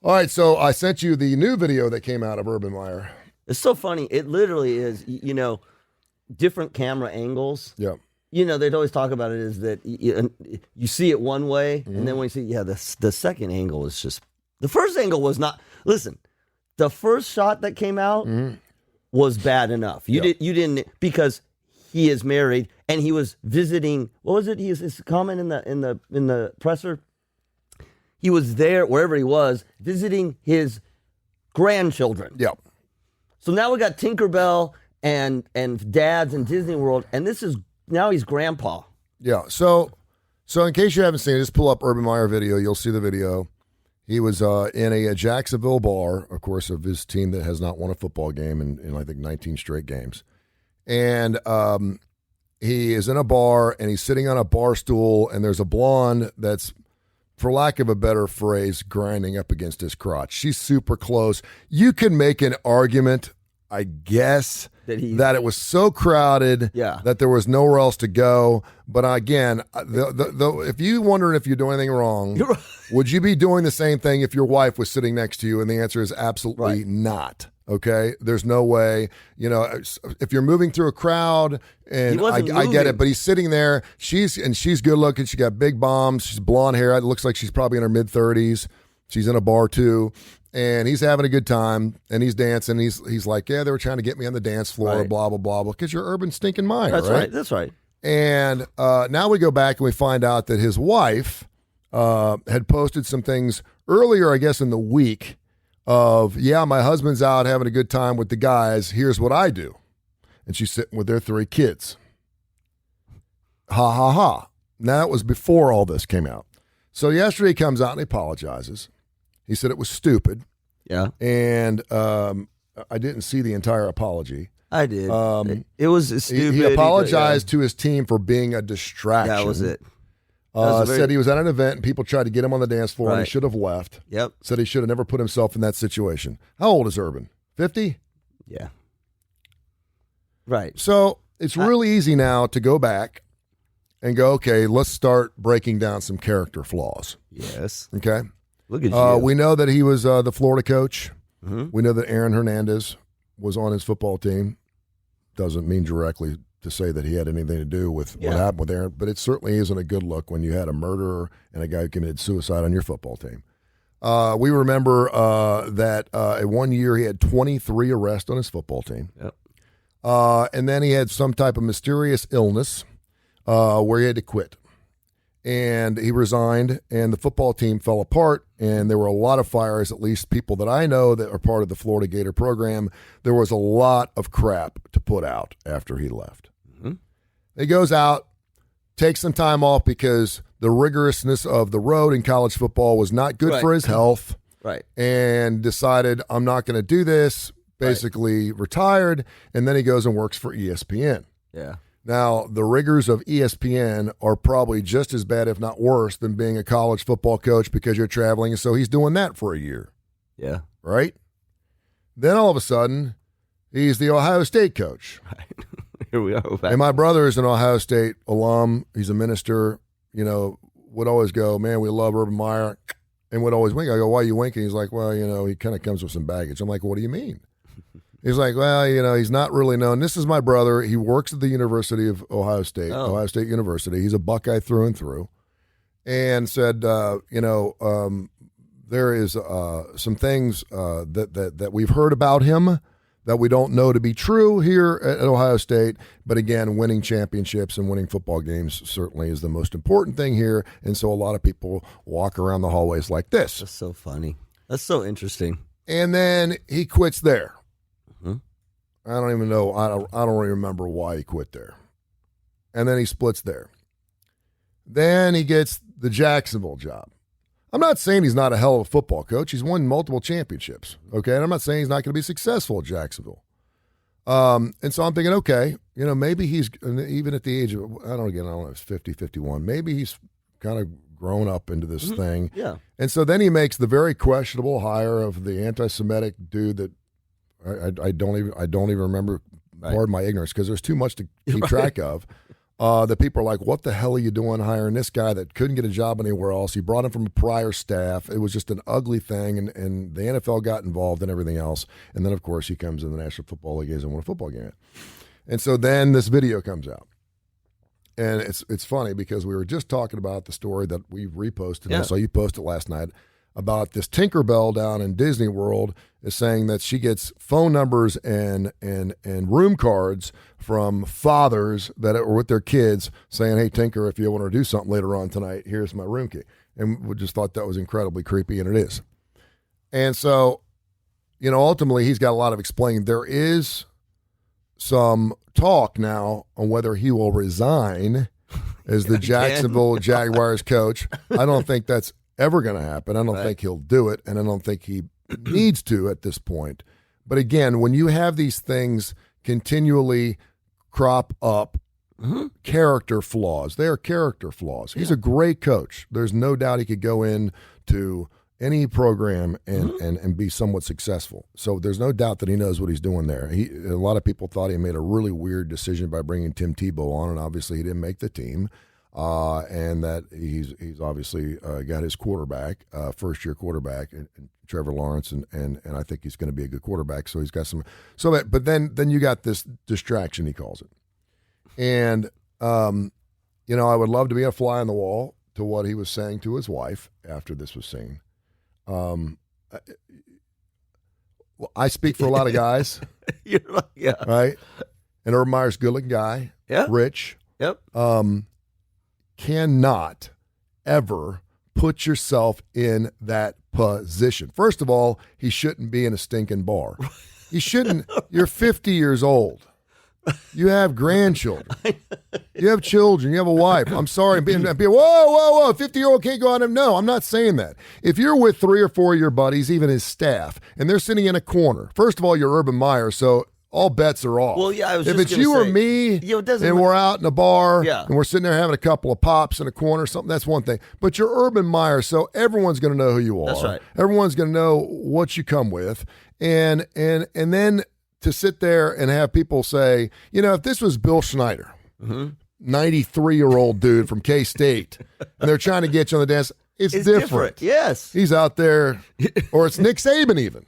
All right, so I sent you the new video that came out of Urban Meyer. It's so funny. It literally is, different camera angles. Yeah. They'd always talk about it is that you see it one way, and then when you see, the second angle is just, the first angle was not, listen, the first shot that came out was bad enough. You didn't, because he is married, and he was visiting, what was it? His comment in the presser, he was there, wherever he was, visiting his grandchildren. Yeah. So now we got Tinkerbell and dads in Disney World, and now he's grandpa. Yeah. So in case you haven't seen it, just pull up Urban Meyer video. You'll see the video. He was in a Jacksonville bar, of course, of his team that has not won a football game in I think 19 straight games. And he is in a bar, and he's sitting on a bar stool, and there's a blonde that's, for lack of a better phrase, grinding up against his crotch. She's super close. You can make an argument, I guess, that it was so crowded that there was nowhere else to go. But again, if you wondering if you're doing anything wrong, would you be doing the same thing if your wife was sitting next to you? And the answer is absolutely not. Okay, there's no way. If you're moving through a crowd, and I get it, but he's sitting there. She's good looking. She got big bombs. She's blonde hair. It looks like she's probably in her mid-30s. She's in a bar too, and he's having a good time, and he's dancing. He's like, yeah, they were trying to get me on the dance floor, blah blah blah blah. Because you're Urban stinking Meyer, That's right. That's right. And now we go back and we find out that his wife had posted some things earlier, I guess, in the week. My husband's out having a good time with the guys. Here's what I do. And she's sitting with their 3 kids. Ha, ha, ha. Now, that was before all this came out. So yesterday he comes out and he apologizes. He said it was stupid. Yeah. And I didn't see the entire apology. I did. It was stupid. He apologized to his team for being a distraction. That was it. Said he was at an event and people tried to get him on the dance floor and he should have left. Yep. Said he should have never put himself in that situation. How old is Urban? 50? Yeah. Right. So it's really easy now to go back and go, okay, let's start breaking down some character flaws. Yes. Okay. Look at you. We know that he was the Florida coach. Mm-hmm. We know that Aaron Hernandez was on his football team. Doesn't mean directly to say that he had anything to do with what happened with Aaron, but it certainly isn't a good look when you had a murderer and a guy who committed suicide on your football team. We remember that in 1 year he had 23 arrests on his football team. Yep. And then he had some type of mysterious illness where he had to quit. And he resigned, and the football team fell apart, and there were a lot of fires, at least people that I know that are part of the Florida Gator program. There was a lot of crap to put out after he left. Mm-hmm. He goes out, takes some time off because the rigorousness of the road in college football was not good for his health. Right. And decided, I'm not going to do this, basically retired, and then he goes and works for ESPN. Yeah. Now, the rigors of ESPN are probably just as bad, if not worse, than being a college football coach because you're traveling. And so he's doing that for a year. Yeah. Right? Then all of a sudden, he's the Ohio State coach. Right. Here we are. And my brother is an Ohio State alum. He's a minister. Would always go, man, we love Urban Meyer. And would always wink. I go, why are you winking? He's like, well, he kind of comes with some baggage. I'm like, what do you mean? He's like, well, he's not really known. This is my brother. He works at the University of Ohio State, Ohio State University. He's a Buckeye through and through. And said, there is some things that we've heard about him that we don't know to be true here at Ohio State. But again, winning championships and winning football games certainly is the most important thing here. And so a lot of people walk around the hallways like this. That's so funny. That's so interesting. And then he quits there. Mm-hmm. I don't even know. I don't really remember why he quit there. And then he splits there. Then he gets the Jacksonville job. I'm not saying he's not a hell of a football coach. He's won multiple championships. Okay. And I'm not saying he's not going to be successful at Jacksonville. And so I'm thinking, okay, maybe he's, even at the age of, I don't know, it's 50, 51. Maybe he's kind of grown up into this thing. Yeah. And so then he makes the very questionable hire of the anti-Semitic dude that I don't even remember. Pardon my ignorance, because there's too much to keep track of. that people are like, what the hell are you doing hiring this guy that couldn't get a job anywhere else? He brought him from a prior staff. It was just an ugly thing, and the NFL got involved and everything else. And then, of course, he comes in the National Football League and won a football game. And so then this video comes out. And it's funny because we were just talking about the story that we reposted. Yeah. I saw you post it last night about this Tinkerbell down in Disney World is saying that she gets phone numbers and room cards from fathers that are with their kids saying, hey, Tinker, if you want to do something later on tonight, here's my room key. And we just thought that was incredibly creepy, and it is. And so, ultimately he's got a lot of explaining. There is some talk now on whether he will resign as the Jacksonville Jaguars coach. I don't think that's ever going to happen. I don't think he'll do it, and I don't think he needs to at this point. But again, when you have these things continually crop up, character flaws, they are character flaws. He's a great coach. There's no doubt he could go into any program and be somewhat successful. So there's no doubt that he knows what he's doing there. A lot of people thought he made a really weird decision by bringing Tim Tebow on, and obviously he didn't make the team. And that he's obviously got his quarterback, first-year quarterback, and Trevor Lawrence, and I think he's going to be a good quarterback. So he's got some. But then you got this distraction, he calls it, and I would love to be a fly on the wall to what he was saying to his wife after this was seen. I speak for a lot of guys, right? And Urban Meyer's a good-looking guy, rich, cannot ever put yourself in that position. First of all, he shouldn't be in a stinking bar. He shouldn't. You're 50 years old. You have grandchildren. You have children. You have a wife. I'm sorry. Whoa. 50-year-old can't go out and no, I'm not saying that. If you're with 3 or 4 of your buddies, even his staff, and they're sitting in a corner, first of all, you're Urban Meyer, so all bets are off. Well, yeah, I was if just it's you say, or me, and we're out in a bar, and we're sitting there having a couple of pops in a corner, something, that's one thing. But you're Urban Meyer, so everyone's going to know who you are. That's right. Everyone's going to know what you come with, and then to sit there and have people say, if this was Bill Schneider, 93-year-old dude from K-State, and they're trying to get you on the dance, it's different. Yes. He's out there, or it's Nick Saban even.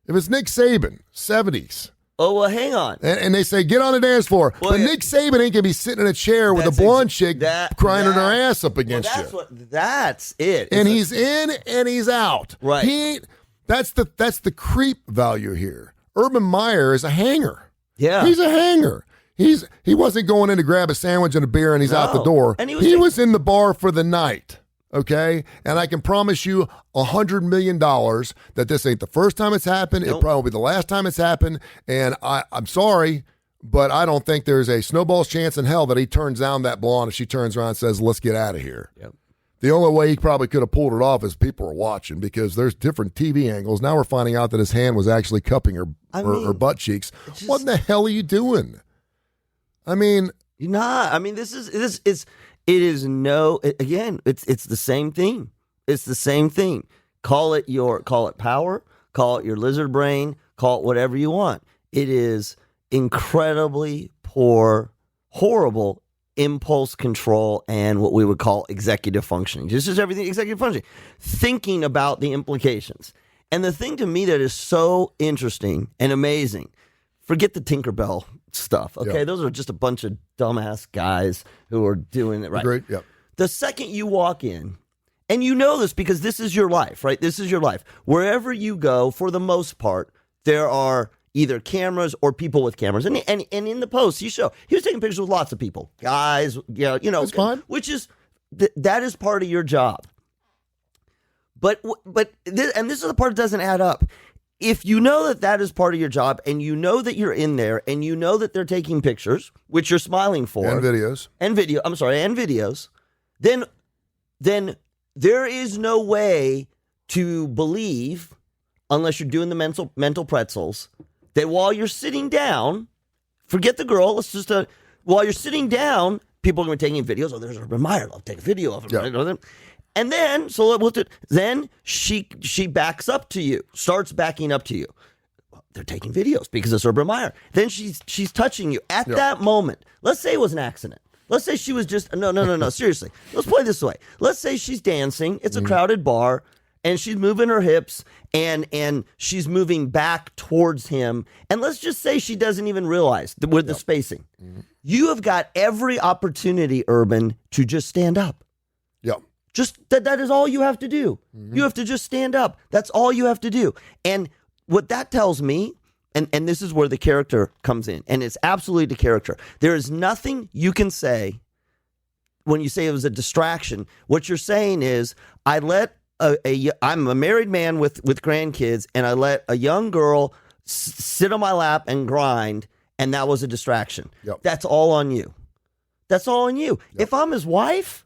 If it's Nick Saban, 70s. Oh, well, hang on. And they say, get on the dance floor. Well, but Nick Saban ain't going to be sitting in a chair with a blonde chick crying her ass up against you. That's it. And he's in and he's out. Right. That's the creep value here. Urban Meyer is a hanger. Yeah. He's a hanger. He wasn't going in to grab a sandwich and a beer and he's out the door. And he was in the bar for the night. Okay? And I can promise you $100 million that this ain't the first time it's happened. Nope. It probably be the last time it's happened. And I'm sorry, but I don't think there's a snowball's chance in hell that he turns down that blonde if she turns around and says, let's get out of here. Yep. The only way he probably could have pulled it off is people are watching because there's different TV angles. Now we're finding out that his hand was actually cupping her butt cheeks. What in the hell are you doing? I mean, you're not. I mean, it's the same thing. It's the same thing. Call it power, call it your lizard brain, call it whatever you want. It is incredibly poor, horrible impulse control and what we would call executive functioning. This is everything executive functioning. Thinking about the implications. And the thing to me that is so interesting and amazing, forget the Tinkerbell stuff, okay? Yep. Those are just a bunch of dumbass guys who are doing it right. Great, yep. The second you walk in, and you know this because this is your life, right? This is your life. Wherever you go, for the most part, there are either cameras or people with cameras. And in the post, he was taking pictures with lots of people, guys, That's fine. Which is, that is part of your job. But this is the part that doesn't add up. If you know that is part of your job and you know that you're in there and you know that they're taking pictures, which you're smiling for. And videos. And videos, then there is no way to believe, unless you're doing the mental pretzels, that while you're sitting down, forget the girl, while you're sitting down, people are going to be taking videos. Oh, there's Urban Meyer. I'll take a video of him. Yeah. And then, then she backs up to you, starts backing up to you. Well, they're taking videos because it's Urban Meyer. Then she's touching you. At that moment, let's say it was an accident. Let's say she was just no. Seriously, let's play this way. Let's say she's dancing. It's a crowded bar, and she's moving her hips, and she's moving back towards him. And let's just say she doesn't even realize with the spacing. You have got every opportunity, Urban, to just stand up. Yeah. Just that is all you have to do. You have to just stand up. That's all you have to do. And what that tells me, and this is where the character comes in, and it's absolutely the character. There is nothing you can say when you say it was a distraction. What you're saying is, I'm a married man with grandkids, and I let a young girl sit on my lap and grind, and that was a distraction. Yep. That's all on you. That's all on you. Yep. If I'm his wife,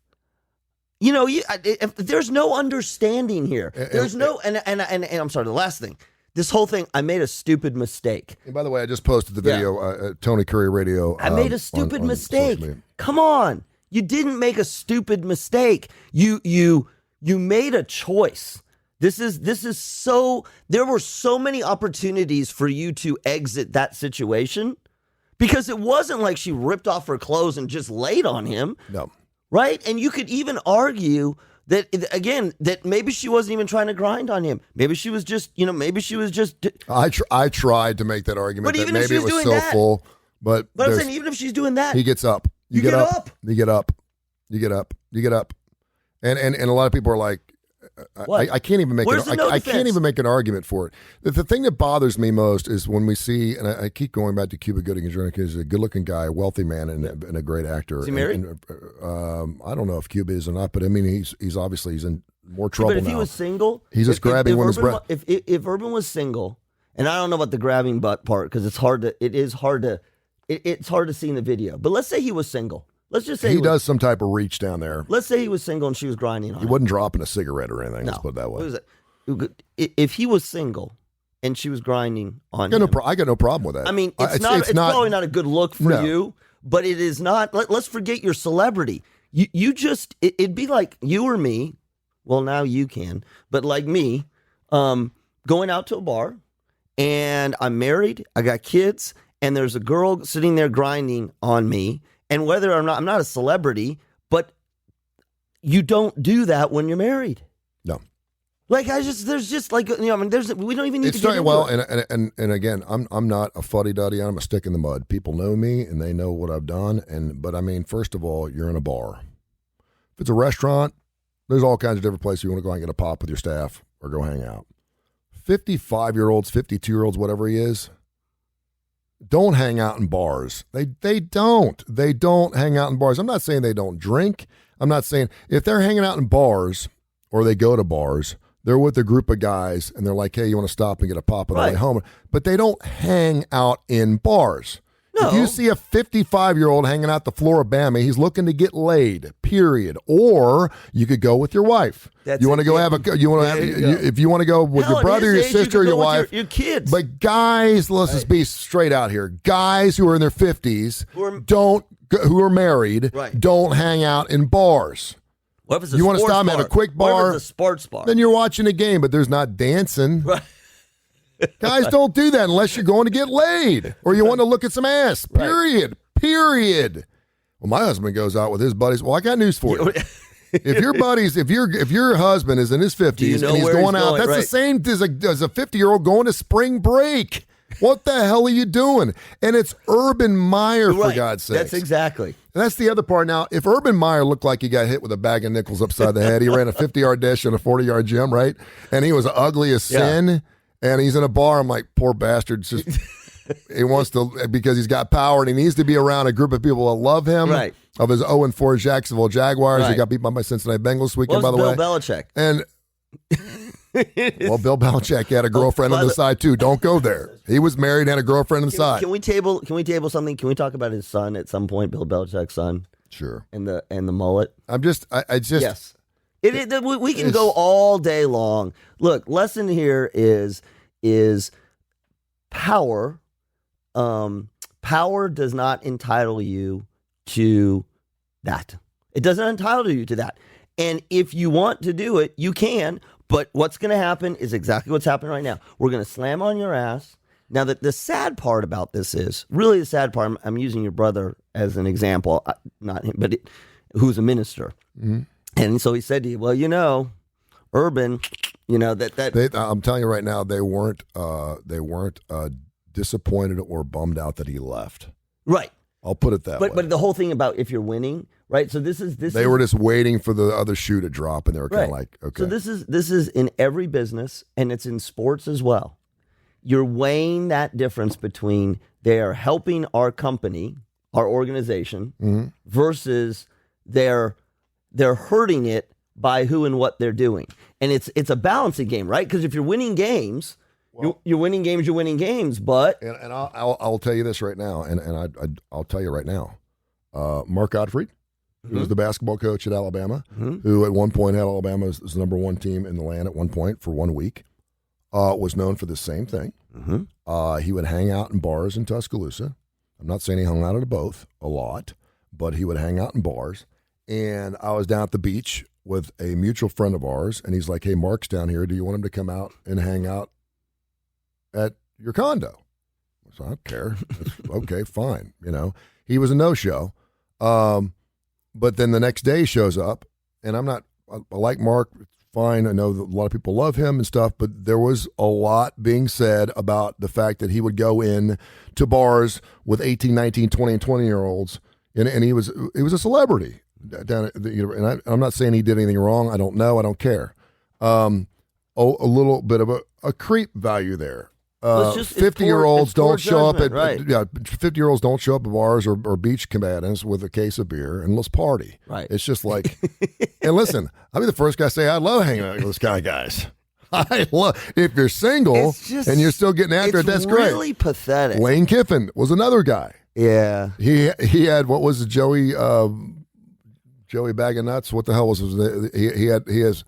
if there's no understanding here. There's no, and I'm sorry, the last thing. This whole thing, I made a stupid mistake. And by the way, I just posted the video, Tony Kurre Radio. I made a stupid mistake. Come on. You didn't make a stupid mistake. You made a choice. This is so, there were so many opportunities for you to exit that situation, because it wasn't like she ripped off her clothes and just laid on him. No. Right? And you could even argue that, again, that maybe she wasn't even trying to grind on him. Maybe she was just, I tried to make that argument, but that even if maybe it she's was doing so that, full. But I'm saying, even if she's doing that, he gets up. You get up. You get up. You get up. You get up. And a lot of people are like, I can't even make I can't even make an argument for it. The thing that bothers me most is when we see, and I keep going back to Cuba Gooding because he's a good-looking guy, a wealthy man, and a great actor. Is he married? I don't know if Cuba is or not, but I mean, he's obviously in more trouble now. But if he was single, he's just grabbing women's breath. If Urban was single, and I don't know about the grabbing butt part because it's hard to see in the video. But let's say he was single. Let's just say he does some type of reach down there. Let's say he was single and she was grinding on him. He wasn't dropping a cigarette or anything. Let's put it that way. If he was single and she was grinding on him, I got no problem with that. I mean, it's probably not a good look for you, but it is not. Let's forget your celebrity. It'd be like you or me. Well, now you can, but like me, going out to a bar, and I'm married, I got kids, and there's a girl sitting there grinding on me. And whether or not, I'm not a celebrity, but you don't do that when you're married. No. Like, there's just like, we don't even need to get into it. And again, I'm not a fuddy-duddy. I'm a stick in the mud. People know me and they know what I've done. But I mean, first of all, you're in a bar. If it's a restaurant, there's all kinds of different places you want to go and get a pop with your staff or go hang out. 55-year-olds, 52-year-olds, whatever he is, don't hang out in bars. They don't hang out in bars. I'm not saying they don't drink. I'm not saying if they're hanging out in bars or they go to bars, they're with a group of guys and they're like, hey, you want to stop and get a pop on the way home? But they don't hang out in bars. No. If you see a 55-year-old hanging out the floor of Bama, he's looking to get laid, period. Or you could go with your wife. If you want to go with your brother, your sister, your wife, your kids. But guys, let's just be straight out here. Guys who are in their 50s who are married, don't hang out in bars. What if it's you want to stop them at a quick bar? What if it's a sports bar? Then you're watching a game, but there's not dancing. Right. Guys, don't do that unless you're going to get laid or you want to look at some ass. Period. Well, my husband goes out with his buddies. Well, I got news for you. If your husband is in his 50s and he's going out, that's the same as a 50-year-old going to spring break. What the hell are you doing? And it's Urban Meyer, for God's sake. That's exactly. And that's the other part. Now, if Urban Meyer looked like he got hit with a bag of nickels upside the head, he ran a 50-yard dash in a 40-yard gym, right? And he was ugly as sin. And he's in a bar. I'm like, poor bastard. Just he wants to, because he's got power and he needs to be around a group of people that love him. Right. Of his 0-4 Jacksonville Jaguars. He got beat by my Cincinnati Bengals this weekend, by the way. Bill Belichick. And well, Bill Belichick had a girlfriend on the side too. Don't go there. He was married and had a girlfriend on the side. Can we table something? Can we talk about his son at some point? Bill Belichick's son. Sure. And the mullet. I just yes. We can go all day long. Look, lesson here is power. Power does not entitle you to that. It doesn't entitle you to that. And if you want to do it, you can. But what's going to happen is exactly what's happening right now. We're going to slam on your ass. Now, the sad part about this is, really the sad part, I'm using your brother as an example, not him, but who's a minister. Mm-hmm. And so he said to you, well, Urban, I'm telling you right now, they weren't disappointed or bummed out that he left. Right. I'll put it that way. But the whole thing about if you're winning, right? So they were just waiting for the other shoe to drop, and they were kind of like, okay. So this is in every business, and it's in sports as well. You're weighing that difference between they are helping our company, our organization, mm-hmm. versus they're hurting it by who and what they're doing. And it's a balancing game, right? Because if you're winning games, you're winning games, but... And I'll tell you this right now, and I'll tell you right now. Mark Gottfried, who was the basketball coach at Alabama, who at one point had Alabama as the number one team in the land at one point for 1 week, was known for the same thing. Mm-hmm. He would hang out in bars in Tuscaloosa. I'm not saying he hung out at both a lot, but he would hang out in bars. And I was down at the beach with a mutual friend of ours, and he's like, hey, Mark's down here. Do you want him to come out and hang out at your condo? So I don't care. Okay, fine. He was a no-show. But then the next day he shows up, and I like Mark, fine. I know that a lot of people love him and stuff, but there was a lot being said about the fact that he would go in to bars with 18, 19, 20, and 20-year-olds, and he was a celebrity down at and I'm not saying he did anything wrong. I don't know. I don't care. A little bit of a creep value there. 50-year-olds don't show up at 50-year-olds don't show up at bars or beach cabins with a case of beer and let's party. Right. It's just like, and listen, I'll be the first guy to say I love hanging out with those kind of guys. I love if you're single and you're still getting after it. That's great. It's really pathetic. Lane Kiffin was another guy. Yeah. He had what was it, Joey Bag of Nuts? What the hell was his? He has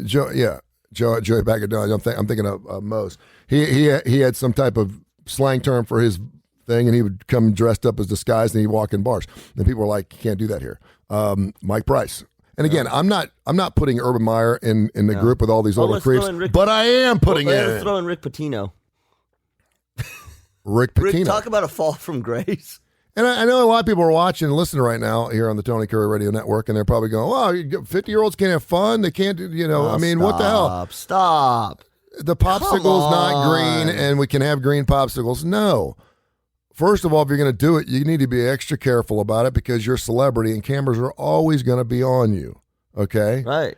Joey Bag of Nuts. I'm thinking of Mose. He had some type of slang term for his thing, and he would come dressed up as disguised, and he'd walk in bars. And people were like, "You can't do that here." Mike Price. And again, I'm not putting Urban Meyer in the group with all these older creeps, but I am putting it. Let's throw in Rick Pitino. Rick Pitino. Talk about a fall from grace. And I know a lot of people are watching and listening right now here on the Tony Kurre Radio Network, and they're probably going, "Wow, 50-year-olds can't have fun. They can't do, what the hell? Stop. The popsicle's not green, and we can have green popsicles." No. First of all, if you're going to do it, you need to be extra careful about it because you're a celebrity, and cameras are always going to be on you. Okay? Right.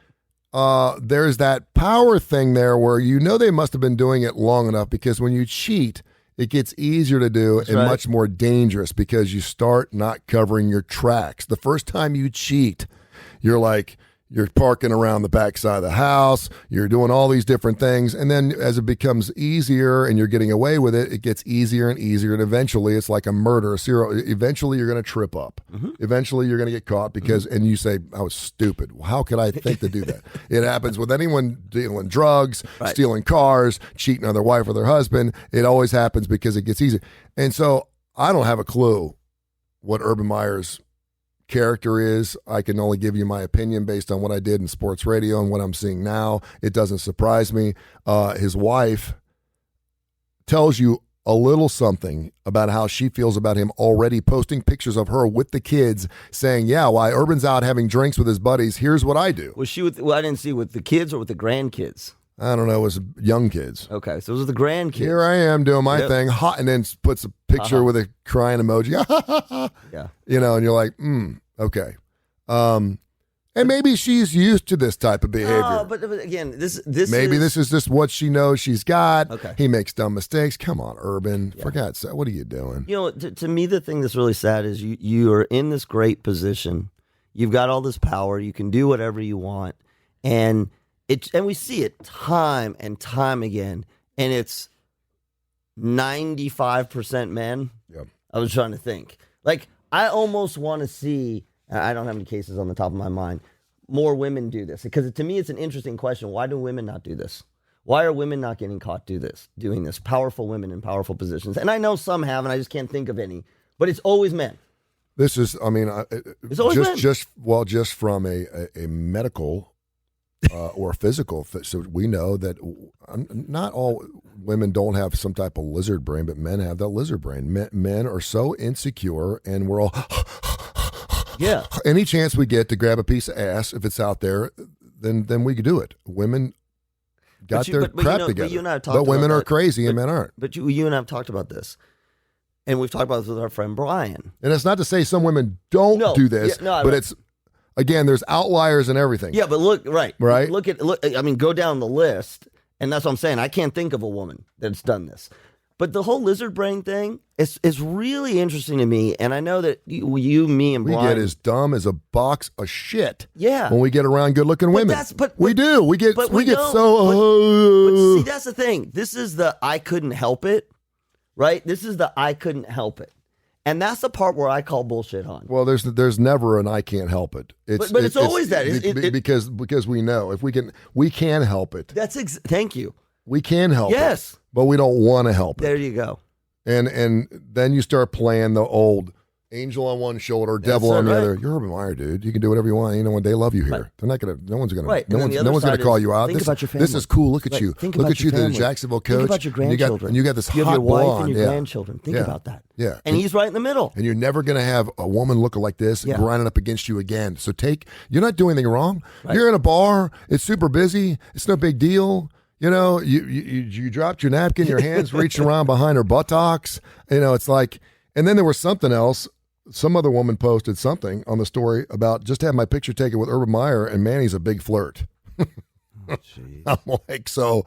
There's that power thing there where they must have been doing it long enough because when you cheat, it gets easier to do much more dangerous because you start not covering your tracks. The first time you cheat, you're parking around the backside of the house, you're doing all these different things, and then as it becomes easier and you're getting away with it, it gets easier and easier, and eventually it's like a murder, eventually you're going to trip up. Mm-hmm. Eventually you're going to get caught because, and you say, I was stupid. How could I think to do that? It happens with anyone dealing drugs, stealing cars, cheating on their wife or their husband. It always happens because it gets easier. And so I don't have a clue what Urban Meyer's character is. I can only give you my opinion based on what I did in sports radio and what I'm seeing now. It doesn't surprise me. His wife tells you a little something about how she feels about him already, posting pictures of her with the kids saying, yeah, while Urban's out having drinks with his buddies, here's what I do. Was she I didn't see with the kids or with the grandkids? I don't know. It was young kids. Okay, so it was the grandkids. Here I am doing my thing, hot, and then puts a picture with a crying emoji. Yeah, and you're like, okay. And maybe she's used to this type of behavior. No, but again, this is just what she knows she's got. Okay. He makes dumb mistakes. Come on, Urban. For God's sake, what are you doing? To me, the thing that's really sad is you are in this great position. You've got all this power. You can do whatever you want, and we see it time and time again, and it's 95% men. Yep. I was trying to think. Like, I almost want to see, I don't have any cases on the top of my mind, more women do this. Because to me, it's an interesting question. Why do women not do this? Why are women not getting caught doing this? Powerful women in powerful positions. And I know some have, and I just can't think of any. But it's always men. This is, it's always men. Just from a medical or physical, so we know that not all women don't have some type of lizard brain, but men have that lizard brain. Men are so insecure, and we're all yeah. Any chance we get to grab a piece of ass, if it's out there, then we could do it. Women got their crap together. But you and I have talked but women about are that. crazy and men aren't. But you and I have talked about this. And we've talked about this with our friend Brian. And it's not to say some women don't do this, but it's, again, there's outliers and everything. Yeah, but look, right. Right? I mean, go down the list, and that's what I'm saying. I can't think of a woman that's done this. But the whole lizard brain thing is really interesting to me, and I know that you, me, and Brian... We get as dumb as a box of shit yeah. when we get around good-looking women. We do. We get so... But see, that's the thing. This is the I couldn't help it, right? This is the I couldn't help it. And that's the part where I call bullshit on. Well, there's never an I can't help it. But it's always that. Because we know if we can help it. Thank you. We can help it. Yes. But we don't want to help it. There you go. And then you start playing the old angel on one shoulder, devil on the other. You're Urban Meyer, dude. You can do whatever you want. You know what? They love you here. Right. They're not gonna. No one's gonna. Right. No one's gonna call you out. Think about your family. This is cool. Look at you. Look at you, the Jacksonville coach. Think about your grandchildren. And you got this hot you have your wife blonde. and your grandchildren. Think about that. Yeah. And he's right in the middle. And you're never gonna have a woman looking like this grinding up against you again. So you're not doing anything wrong. Right. You're in a bar. It's super busy. It's no big deal. You know, you dropped your napkin, your hands reaching around behind her buttocks. You know, it's like, and then there was something else. Some other woman posted something on the story about just having my picture taken with Urban Meyer, and Manny's a big flirt. I'm like, so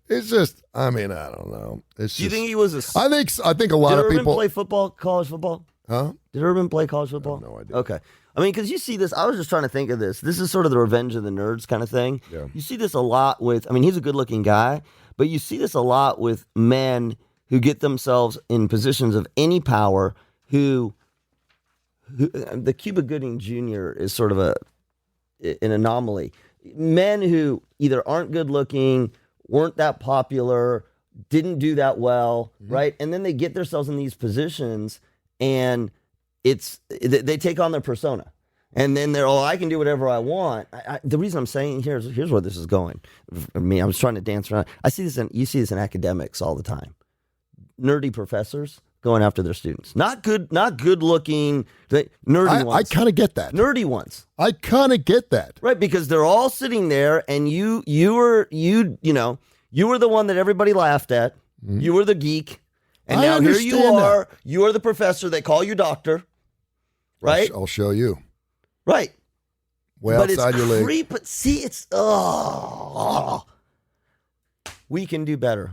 it's just, I mean, I don't know. Do you think he was I think a lot of people. Did Urban play football, college football? Huh? Did Urban play college football? I have no idea. Okay. I mean, because you see this, I was just trying to think of this. This is sort of the revenge of the nerds kind of thing. Yeah. You see this a lot with, I mean, he's a good looking guy, but you see this a lot with men who get themselves in positions of any power who the Cuba Gooding Jr. is sort of an anomaly. Men who either aren't good looking, weren't that popular, didn't do that well, right? And then they get themselves in these positions and they take on their persona, and then they're, I can do whatever I want. The reason I'm saying here's where this is going. For me, I was trying to dance around. You see this in academics all the time. Nerdy professors going after their students, not good looking, nerdy ones. I kind of get that. Nerdy ones. I kind of get that. Right, because they're all sitting there, and you were the one that everybody laughed at. Mm-hmm. You were the geek. And now here you are. That. You are the professor. They call you doctor. Right? I'll show you. Right. Way but outside your league. But see, it's we can do better.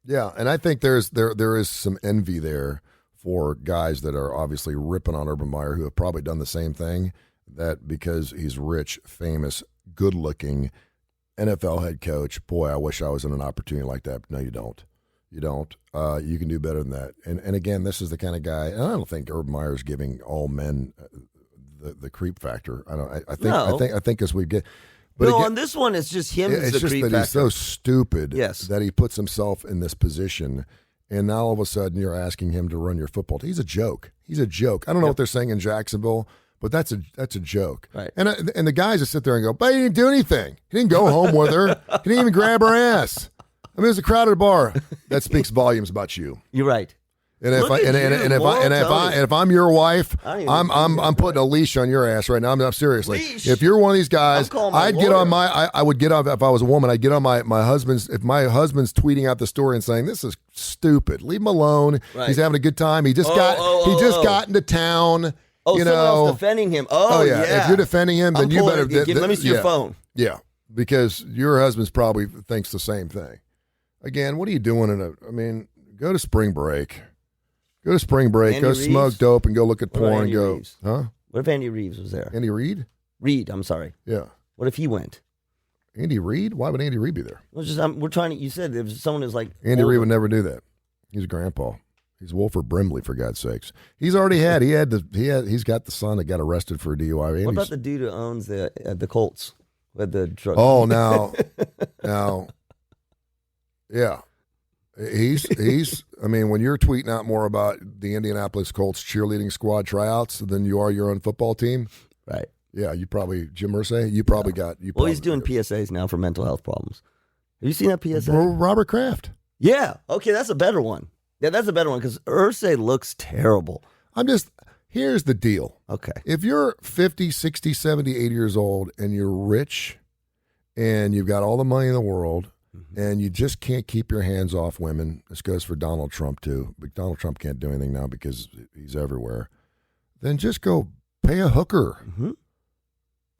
Yeah, and I think there is some envy there for guys that are obviously ripping on Urban Meyer who have probably done the same thing. That because he's rich, famous, good-looking NFL head coach. Boy, I wish I was in an opportunity like that. No, you don't. You don't. You can do better than that. And again, this is the kind of guy. And I don't think Urban Meyer is giving all men the creep factor. I think as we get. But no, again, on this one, it's just him. It's just creep that factor. He's so stupid. Yes. That he puts himself in this position, and now all of a sudden you're asking him to run your football team. He's a joke. He's a joke. I don't know what they're saying in Jacksonville. But that's a joke. Right. And the guys that sit there and go, but he didn't do anything. He didn't go home with her. He didn't even grab her ass. I mean, it was a crowded bar. That speaks volumes about you. You're right. And if I'm your wife, I'm putting a leash on your ass right now. I'm seriously. Leash? If you're one of these guys, I would get on if I was a woman. I'd get on my husband's. If my husband's tweeting out the story and saying this is stupid, leave him alone. Right. He's having a good time. He just got into town. Oh, someone else defending him. Oh, yeah. If you're defending him, then you better. Let me see your phone. Yeah, because your husband's probably thinks the same thing. Again, what are you doing go to spring break. Go to spring break. Andy go Reeves? Smoke dope and go look at porn and go. Reeves? Huh? What if Andy Reeves was there? Andy Reid? Reid, I'm sorry. Yeah. What if he went? Andy Reid? Why would Andy Reid be there? Well, we're trying to. You said if someone is like Andy Reid would never do that. He's a grandpa. He's Wilford Brimley, for God's sakes. He's already had. He's got the son that got arrested for a DUI. What about the dude who owns the Colts with the drug? Oh, now, yeah. He's. I mean, when you're tweeting out more about the Indianapolis Colts cheerleading squad tryouts than you are your own football team, right? Yeah, you probably Jim Irsay. You probably got. Well, he's doing PSAs now for mental health problems. Have you seen that PSA? Robert Kraft. Yeah. Okay, that's a better one. Yeah, that's a better one because Irsay looks terrible. Here's the deal. Okay. If you're 50, 60, 70, 80 years old and you're rich and you've got all the money in the world and you just can't keep your hands off women, this goes for Donald Trump too, but Donald Trump can't do anything now because he's everywhere, then just go pay a hooker. Mm-hmm.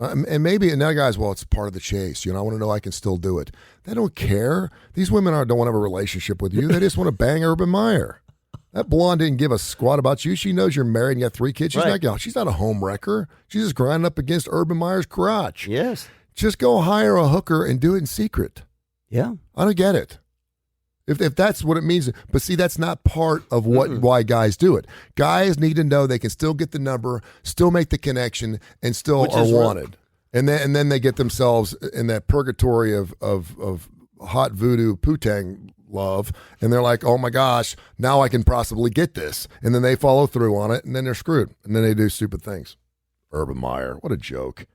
And maybe another guy's, well, it's part of the chase. I want to know I can still do it. They don't care. These women don't want to have a relationship with you. They just want to bang Urban Meyer. That blonde didn't give a squat about you. She knows you're married and you got 3 kids. She's not a home wrecker. She's just grinding up against Urban Meyer's crotch. Yes. Just go hire a hooker and do it in secret. Yeah. I don't get it. If that's what it means. But see, that's not part of why guys do it. Guys need to know they can still get the number, still make the connection, and still are wanted. And then they get themselves in that purgatory of hot voodoo putang love, and they're like, oh my gosh, now I can possibly get this. And then they follow through on it, and then they're screwed. And then they do stupid things. Urban Meyer, what a joke.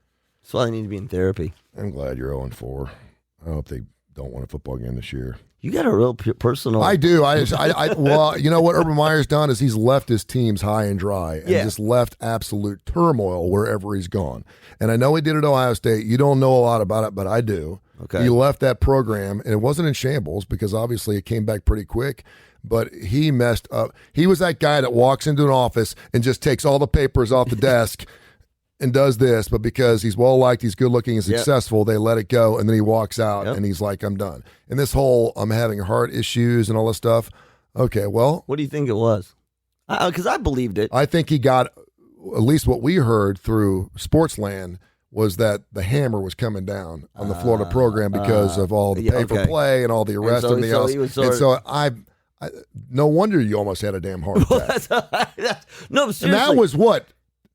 That's why they need to be in therapy. I'm glad you're 0-4. I hope they don't win a football game this year. You got a real personal. I do. Well, you know what Urban Meyer's done is he's left his teams high and dry and just left absolute turmoil wherever he's gone. And I know he did at Ohio State. You don't know a lot about it, but I do. Okay. He left that program, and it wasn't in shambles because obviously it came back pretty quick. But he messed up. He was that guy that walks into an office and just takes all the papers off the desk and does this, but because he's well-liked, he's good-looking and successful, they let it go, and then he walks out, and he's like, I'm done. And this whole, I'm having heart issues and all this stuff, okay, well. What do you think it was? Because I believed it. I think he got, at least what we heard through Sportsland, was that the hammer was coming down on the Florida program because of all the pay-for-play and all the arrests and everything else. And so I no wonder you almost had a damn heart attack. No, seriously. And that was what?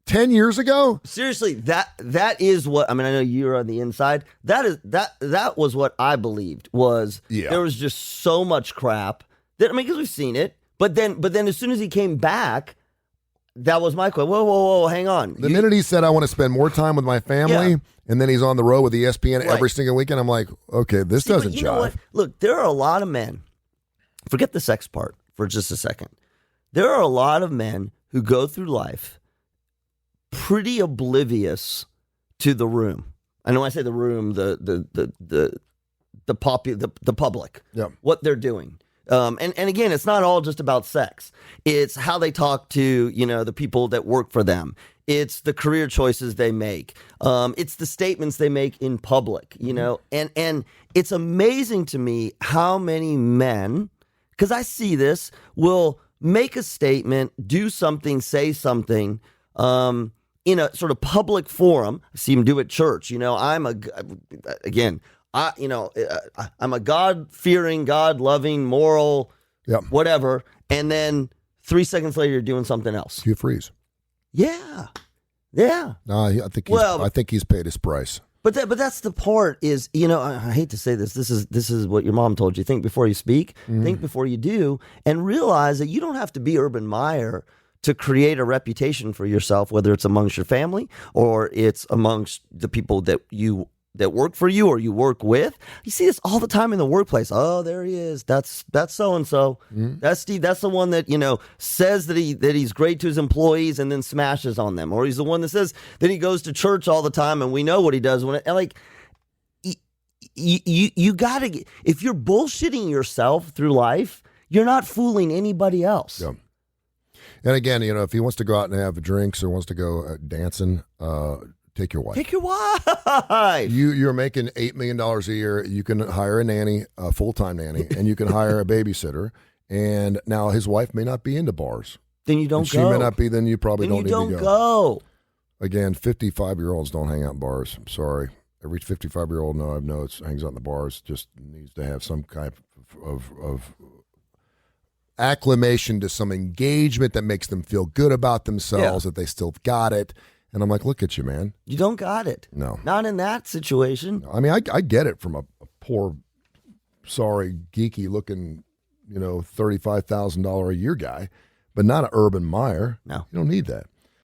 10 years ago? Seriously, that is what I mean. I know you're on the inside. That was what I believed was there was just so much crap that because we've seen it, but then as soon as he came back, that was my question. Whoa, hang on. The minute he said I want to spend more time with my family, and then he's on the road with ESPN every single weekend, I'm like, okay, this doesn't jive. Know what? Look, there are a lot of men. Forget the sex part for just a second. There are a lot of men who go through life pretty oblivious to the room. I know I say the room, the public, what they're doing. And again, it's not all just about sex. It's how they talk to, the people that work for them. It's the career choices they make. It's the statements they make in public, and it's amazing to me how many men, because I see this, will make a statement, do something, say something, in a sort of public forum. I see him do at church. I'm a God-fearing, God-loving, moral, whatever. And then 3 seconds later, you're doing something else. Hugh Freeze. Yeah. No, I think he's paid his price. But that's the part is, I hate to say this. This is what your mom told you. Think before you speak. Think before you do. And realize that you don't have to be Urban Meyer to create a reputation for yourself, whether it's amongst your family or it's amongst the people that work for you or you work with. You see this all the time in the workplace. Oh, there he is. That's so-and-so. That's Steve. That's the one that, says that he's great to his employees and then smashes on them. Or he's the one that says that he goes to church all the time and we know what he does you gotta, if you're bullshitting yourself through life, you're not fooling anybody else. Yeah. And again, if he wants to go out and have drinks or wants to go dancing, take your wife. Take your wife. You're making $8 million a year. You can hire a nanny, a full-time nanny, and you can hire a babysitter. And now his wife may not be into bars. Then you don't go. She may not be. Then you probably don't need to go. Again, 55-year-olds don't hang out in bars. I'm sorry. Every 55-year-old I've known hangs out in the bars just needs to have some kind of acclimation to some engagement that makes them feel good about themselves, that they still got it. And I'm like, look at you, man. You don't got it. No. Not in that situation. I mean, I get it from a poor, sorry, geeky-looking, $35,000 a year guy, but not an Urban Meyer. No. You don't need that.